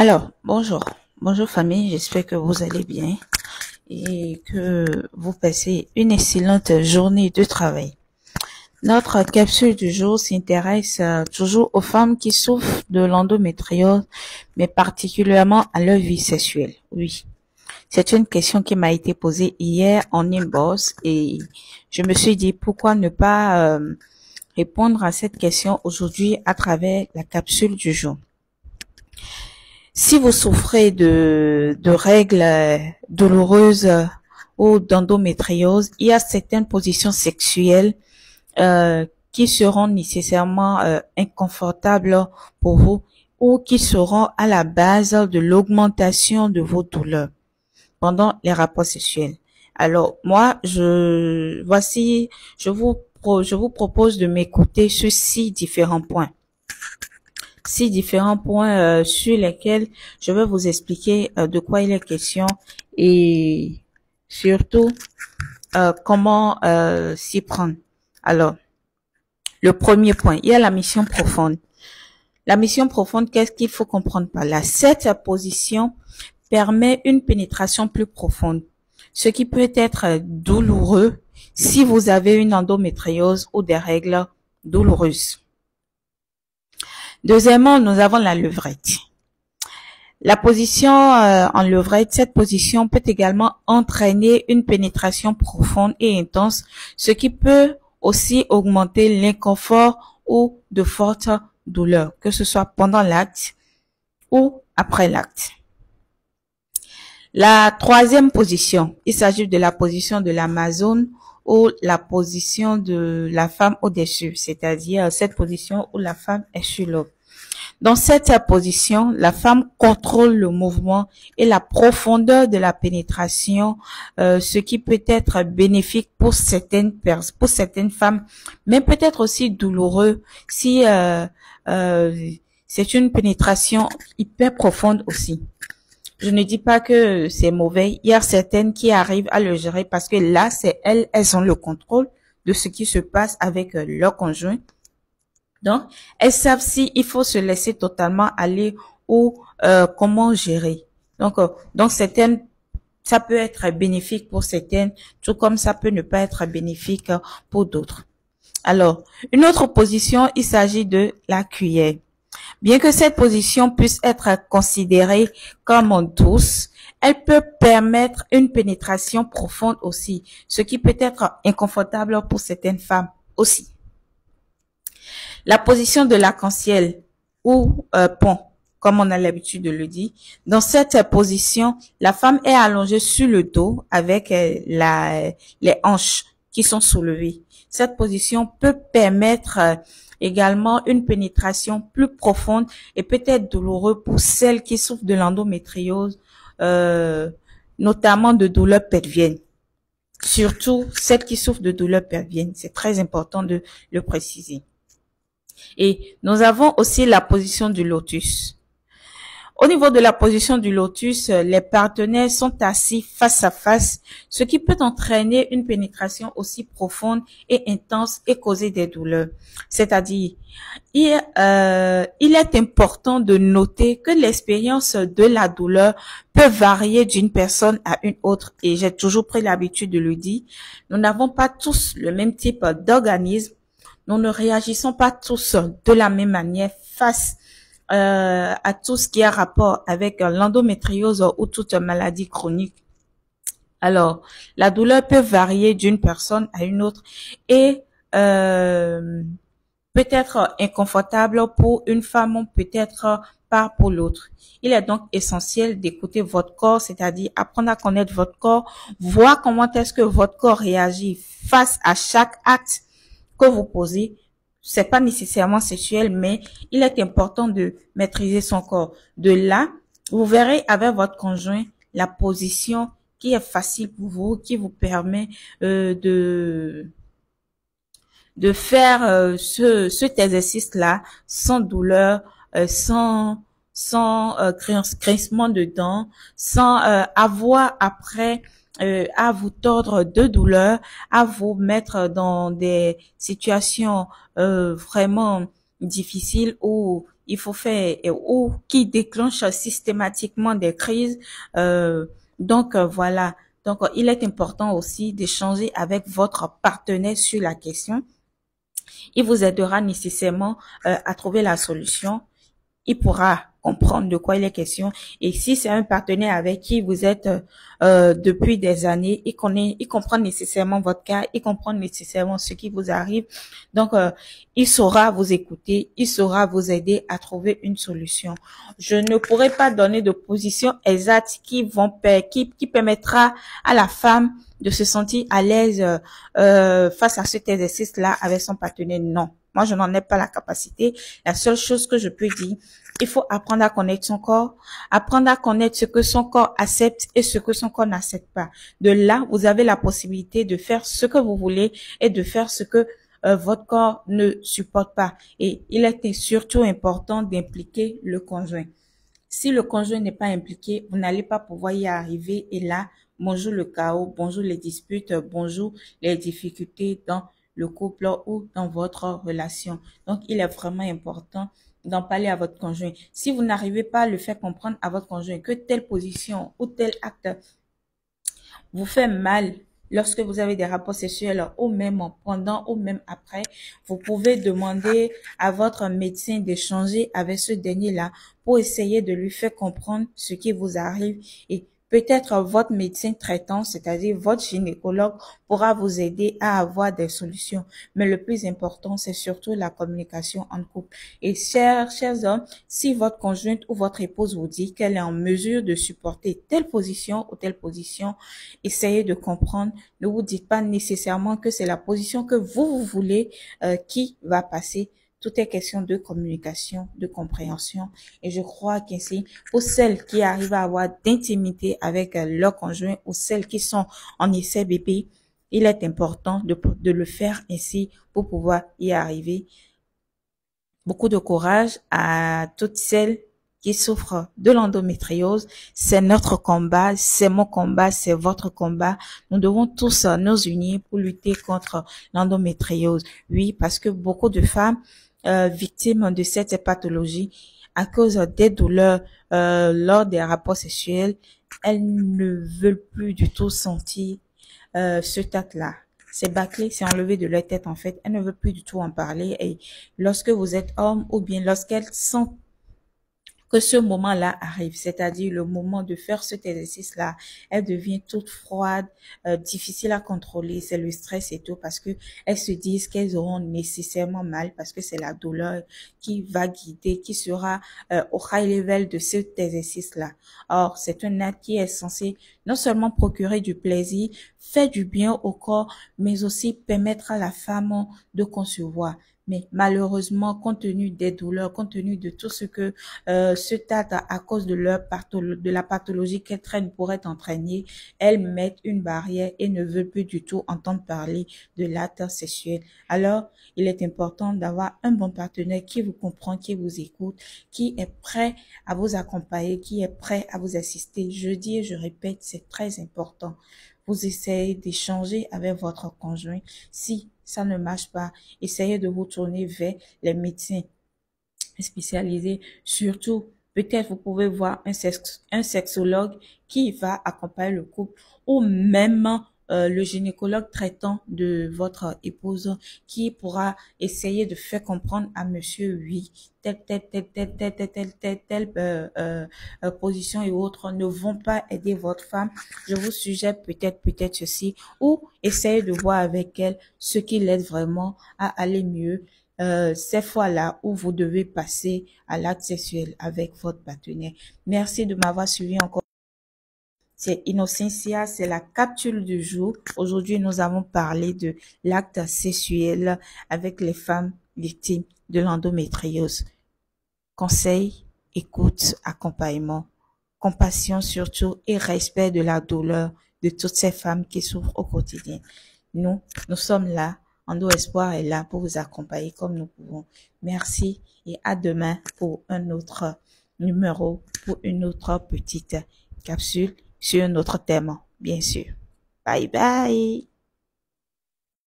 Alors, bonjour. Bonjour famille, j'espère que vous allez bien et que vous passez une excellente journée de travail. Notre capsule du jour s'intéresse toujours aux femmes qui souffrent de l'endométriose, mais particulièrement à leur vie sexuelle. Oui, c'est une question qui m'a été posée hier en inbox et je me suis dit pourquoi ne pas répondre à cette question aujourd'hui à travers la capsule du jour. Si vous souffrez de règles douloureuses ou d'endométriose, il y a certaines positions sexuelles qui seront nécessairement inconfortables pour vous ou qui seront à la base de l'augmentation de vos douleurs pendant les rapports sexuels. Alors moi, je vous propose de m'écouter sur 6 différents points. 6 différents points sur lesquels je vais vous expliquer de quoi il est question et surtout comment s'y prendre. Alors, le premier point, il y a la mission profonde. La mission profonde, qu'est-ce qu'il faut comprendre par là? Cette position permet une pénétration plus profonde, ce qui peut être douloureux si vous avez une endométriose ou des règles douloureuses. Deuxièmement, nous avons la levrette. La position en levrette, cette position peut également entraîner une pénétration profonde et intense, ce qui peut aussi augmenter l'inconfort ou de fortes douleurs, que ce soit pendant l'acte ou après l'acte. La troisième position, il s'agit de la position de l'Amazone ou la position de la femme au-dessus, c'est-à-dire cette position où la femme est sur l'autre. Dans cette position, la femme contrôle le mouvement et la profondeur de la pénétration, ce qui peut être bénéfique pour certaines femmes, mais peut-être aussi douloureux si c'est une pénétration hyper profonde aussi. Je ne dis pas que c'est mauvais. Il y a certaines qui arrivent à le gérer parce que là, c'est elles ont le contrôle de ce qui se passe avec leur conjoint. Donc, elles savent si il faut se laisser totalement aller ou comment gérer. Donc certaines, ça peut être bénéfique pour certaines, tout comme ça peut ne pas être bénéfique pour d'autres. Alors, une autre position, il s'agit de la cuillère. Bien que cette position puisse être considérée comme douce, elle peut permettre une pénétration profonde aussi, ce qui peut être inconfortable pour certaines femmes aussi. La position de l'arc-en-ciel ou pont, comme on a l'habitude de le dire. Dans cette position, la femme est allongée sur le dos avec les hanches qui sont soulevées. Cette position peut permettre également une pénétration plus profonde et peut-être douloureuse pour celles qui souffrent de l'endométriose, notamment de douleurs pelviennes. Surtout celles qui souffrent de douleurs pelviennes, c'est très important de le préciser. Et nous avons aussi la position du lotus. Au niveau de la position du lotus, les partenaires sont assis face à face, ce qui peut entraîner une pénétration aussi profonde et intense et causer des douleurs. C'est-à-dire, il est important de noter que l'expérience de la douleur peut varier d'une personne à une autre. Et j'ai toujours pris l'habitude de le dire. Nous n'avons pas tous le même type d'organisme. Nous ne réagissons pas tous de la même manière face à tout ce qui a rapport avec l'endométriose ou toute maladie chronique. Alors, la douleur peut varier d'une personne à une autre et peut être inconfortable pour une femme ou peut-être pas pour l'autre. Il est donc essentiel d'écouter votre corps, c'est-à-dire apprendre à connaître votre corps, voir comment est-ce que votre corps réagit face à chaque acte que vous posez. C'est pas nécessairement sexuel, mais il est important de maîtriser son corps. De là, vous verrez avec votre conjoint la position qui est facile pour vous, qui vous permet de faire cet exercice-là sans douleur, sans grincement de dents, sans avoir après à vous tordre de douleur, à vous mettre dans des situations vraiment difficiles où il faut faire ou qui déclenche systématiquement des crises. Voilà. Donc, il est important aussi d'échanger avec votre partenaire sur la question. Il vous aidera nécessairement à trouver la solution. Il pourra comprendre de quoi il est question. Et si c'est un partenaire avec qui vous êtes depuis des années, il comprend nécessairement votre cas, il comprend nécessairement ce qui vous arrive. Donc, il saura vous écouter, il saura vous aider à trouver une solution. Je ne pourrai pas donner de position exacte qui permettra à la femme de se sentir à l'aise face à cet exercice-là avec son partenaire. Non. Moi, je n'en ai pas la capacité. La seule chose que je peux dire, il faut apprendre à connaître son corps, apprendre à connaître ce que son corps accepte et ce que son corps n'accepte pas. De là, vous avez la possibilité de faire ce que vous voulez et de faire ce que votre corps ne supporte pas. Et il est surtout important d'impliquer le conjoint. Si le conjoint n'est pas impliqué, vous n'allez pas pouvoir y arriver. Et là, bonjour le chaos, bonjour les disputes, bonjour les difficultés dans le couple ou dans votre relation. Donc, il est vraiment important d'en parler à votre conjoint. Si vous n'arrivez pas à le faire comprendre à votre conjoint que telle position ou tel acte vous fait mal lorsque vous avez des rapports sexuels ou même pendant ou même après, vous pouvez demander à votre médecin d'échanger avec ce dernier-là pour essayer de lui faire comprendre ce qui vous arrive et peut-être votre médecin traitant, c'est-à-dire votre gynécologue, pourra vous aider à avoir des solutions. Mais le plus important, c'est surtout la communication en couple. Et chers hommes, si votre conjointe ou votre épouse vous dit qu'elle est en mesure de supporter telle position ou telle position, essayez de comprendre. Ne vous dites pas nécessairement que c'est la position que vous voulez qui va passer. Tout est question de communication, de compréhension. Et je crois qu'ainsi, pour celles qui arrivent à avoir d'intimité avec leur conjoint ou celles qui sont en essai bébé, il est important de le faire ainsi pour pouvoir y arriver. Beaucoup de courage à toutes celles qui souffrent de l'endométriose. C'est notre combat, c'est mon combat, c'est votre combat. Nous devons tous nous unir pour lutter contre l'endométriose. Oui, parce que beaucoup de femmes victimes de cette pathologie, à cause des douleurs lors des rapports sexuels, elles ne veulent plus du tout sentir ce tact-là. C'est bâclé, c'est enlevé de leur tête en fait. Elles ne veulent plus du tout en parler. Et lorsque vous êtes homme ou bien lorsqu'elles sentent que ce moment-là arrive, c'est-à-dire le moment de faire cet exercice-là, elle devient toute froide, difficile à contrôler, c'est le stress et tout, parce que elles se disent qu'elles auront nécessairement mal, parce que c'est la douleur qui va guider, qui sera au high level de cet exercice-là. Or, c'est un acte qui est censé non seulement procurer du plaisir, faire du bien au corps, mais aussi permettre à la femme de concevoir. Mais malheureusement, compte tenu des douleurs, compte tenu de tout ce que ce TAT, à cause de la pathologie qu'elles traînent pourrait entraîner, elles mettent une barrière et ne veulent plus du tout entendre parler de l'acte sexuel. Alors, il est important d'avoir un bon partenaire qui vous comprend, qui vous écoute, qui est prêt à vous accompagner, qui est prêt à vous assister. Je dis et je répète, c'est très important. Vous essayez d'échanger avec votre conjoint. Si ça ne marche pas, essayez de vous tourner vers les médecins spécialisés. Surtout, peut-être vous pouvez voir un sexologue qui va accompagner le couple ou même le gynécologue traitant de votre épouse qui pourra essayer de faire comprendre à monsieur, oui, telle position et autres ne vont pas aider votre femme. Je vous suggère peut-être ceci ou essayez de voir avec elle ce qui l'aide vraiment à aller mieux. Ces fois-là où vous devez passer à l'acte sexuel avec votre partenaire. Merci de m'avoir suivi encore. C'est Innocencia, c'est la capsule du jour. Aujourd'hui, nous avons parlé de l'acte sexuel avec les femmes victimes de l'endométriose. Conseil, écoute, accompagnement, compassion surtout et respect de la douleur de toutes ces femmes qui souffrent au quotidien. Nous sommes là. Endo Espoir est là pour vous accompagner comme nous pouvons. Merci et à demain pour un autre numéro, pour une autre petite capsule sur un autre thème, bien sûr. Bye bye.